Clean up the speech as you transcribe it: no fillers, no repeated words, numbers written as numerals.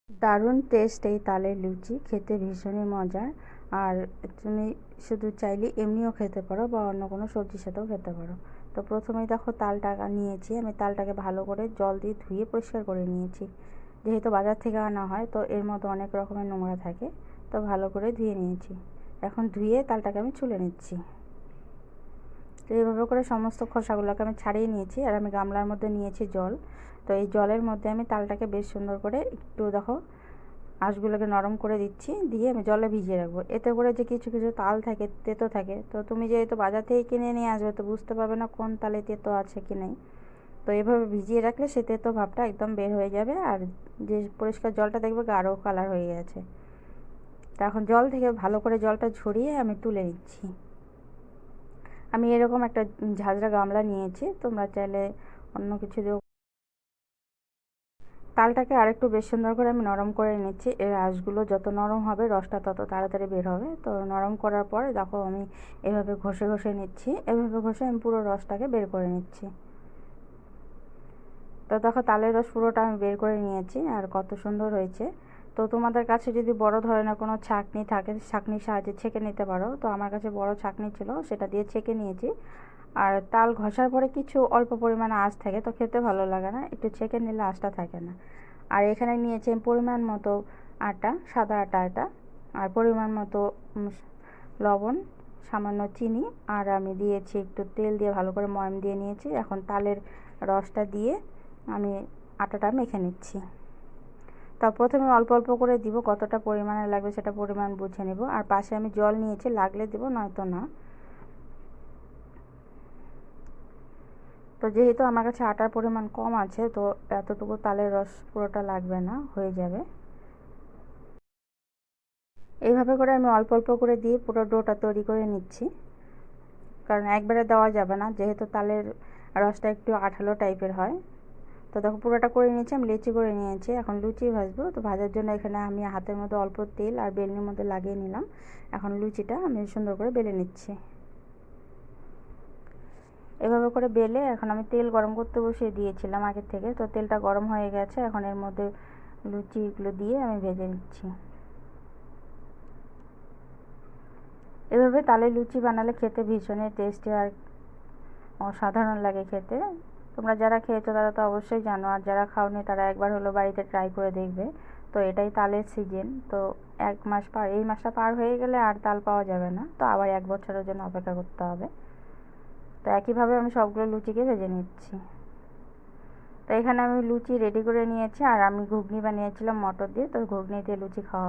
দারুণ টেস্ট এই তালের লুচি, খেতে ভীষণই মজার। আর তুমি শুধু চাইলে এমনিও খেতে পারো বা অন্য কোনো সবজির সাথেও খেতে পারো। তো প্রথমেই দেখো তালটা নিয়েছি, আমি তালটাকে ভালো করে জল দিয়ে ধুয়ে পরিষ্কার করে নিয়েছি। যেহেতু বাজার থেকে আনা হয় তো এর মধ্যে অনেক রকমের নোংরা থাকে, তো ভালো করে ধুয়ে নিয়েছি। এখন ধুয়ে তালটাকে আমি ছুলে নিচ্ছি। তো এইভাবে করে সমস্ত খোসাগুলোকে আমি ছাড়িয়ে নিয়েছি। আর আমি গামলার মধ্যে নিয়েছি জল। তো এই জলের মধ্যে আমি তালটাকে বেশ সুন্দর করে একটু দেখো আঁশগুলোকে নরম করে দিচ্ছি, দিয়ে আমি জলে ভিজিয়ে রাখবো। এতে করে যে কিছু কিছু তাল থাকে, তেতো থাকে, তো তুমি যেহেতু বাজার থেকে কিনে নিয়ে আসবে তো বুঝতে পারবে না কোন তালে তেতো আছে কি নেই। তো এভাবে ভিজিয়ে রাখলে সে তেতো ভাবটা একদম বের হয়ে যাবে। আর যে পরিষ্কার জলটা দেখবে গাঢ় কালার হয়ে গেছে। তো এখন জল থেকে ভালো করে জলটা ঝরিয়ে আমি তুলে নিচ্ছি। আমি এরকম একটা ঝাঁঝরা গামলা নিয়েছি, তোমরা চাইলে অন্য কিছু দিয়েও। তালটাকে আরেকটু বেশ সুন্দর করে আমি নরম করে নিচ্ছি। এর আঁশগুলো যত নরম হবে রসটা তত তাড়াতাড়ি বের হবে। তো নরম করার পর দেখো আমি এভাবে ঘষে ঘষে নিচ্ছি, এভাবে ঘষে আমি পুরো রসটাকে বের করে নিচ্ছি। তো দেখো তালের রস পুরোটা আমি বের করে নিয়েছি, আর কত সুন্দর হয়েছে। তো তোমাদের কাছে যদি বড় ধরনের কোনো ছাঁকনি থাকে, ছাঁকনির সাহায্যে ছেঁকে নিতে পারো। তো আমার কাছে বড় ছাঁকনি ছিল, সেটা দিয়ে ছেঁকে নিয়েছি। আর তাল ঘষার পরে কিছু অল্প পরিমাণে আঁশ থাকে, তো খেতে ভালো লাগে না, একটু ছেঁকে নিলে আঁশটা থাকে না। আর এখানে নিয়েছি পরিমাণ মতো আটা, সাদা আটা এটা। আর পরিমাণ মতো লবণ, সামান্য চিনি, আর আমি দিয়েছি একটু তেল দিয়ে ভালো করে ময়াম দিয়ে নিয়েছি। এখন তালের রসটা দিয়ে আমি আটাটা মেখে নিচ্ছি। তা প্রথমে অল্প অল্প করে দিব, কতটা পরিমাণে লাগবে সেটা পরিমাণ বুঝে নেব। আর পাশে আমি জল নিয়েছি, লাগলে দেব, নয়তো না। তো যেহেতু আমার কাছে আটার পরিমাণ কম আছে, তো এতটুকু তালের রস পুরোটা লাগবে না, হয়ে যাবে। এইভাবে করে আমি অল্প অল্প করে দিয়ে পুরো ডোটা তৈরি করে নিচ্ছি, কারণ একবারে দেওয়া যাবে না, যেহেতু তালের রসটা একটু আঠালো টাইপের হয়। তো দেখো পুরোটা করে নিয়েছি, আমি লেচি করে নিয়েছি। এখন লুচি ভাজবো। তো ভাজার জন্য এখানে আমি হাতের মধ্যে অল্প তেল আর বেলনির মধ্যে লাগিয়ে নিলাম। এখন লুচিটা আমি সুন্দর করে বেলে নিচ্ছি। এভাবে করে বেলে এখন আমি তেল গরম করতে বসিয়ে দিয়েছিলাম আগে থেকে, তো তেলটা গরম হয়ে গেছে। এখন এর মধ্যে লুচিগুলো দিয়ে আমি ভেজে নিচ্ছি। এভাবে তালের লুচি বানালে খেতে ভীষণই টেস্টি আর অসাধারণ লাগে খেতে। তোমরা যারা খেয়েছো তারা তো অবশ্যই জানো, আর যারা খাওনি তারা একবার হলো বাড়িতে ট্রাই করে দেখবে। তো এটাই তালের সিজন। তো এক মাস পার, এই মাসটা পার হয়ে গেলে আর তাল পাওয়া যাবে না, তো আবার এক বছরের জন্য অপেক্ষা করতে হবে। তো একইভাবে আমি সবগুলো লুচিকে ভেজে নিচ্ছি। তো এখানে আমি লুচি রেডি করে নিয়েছি, আর আমি ঘুগনি বানিয়েছিলাম মটর দিয়ে, তো ঘুগনি দিয়ে লুচি খাওয়া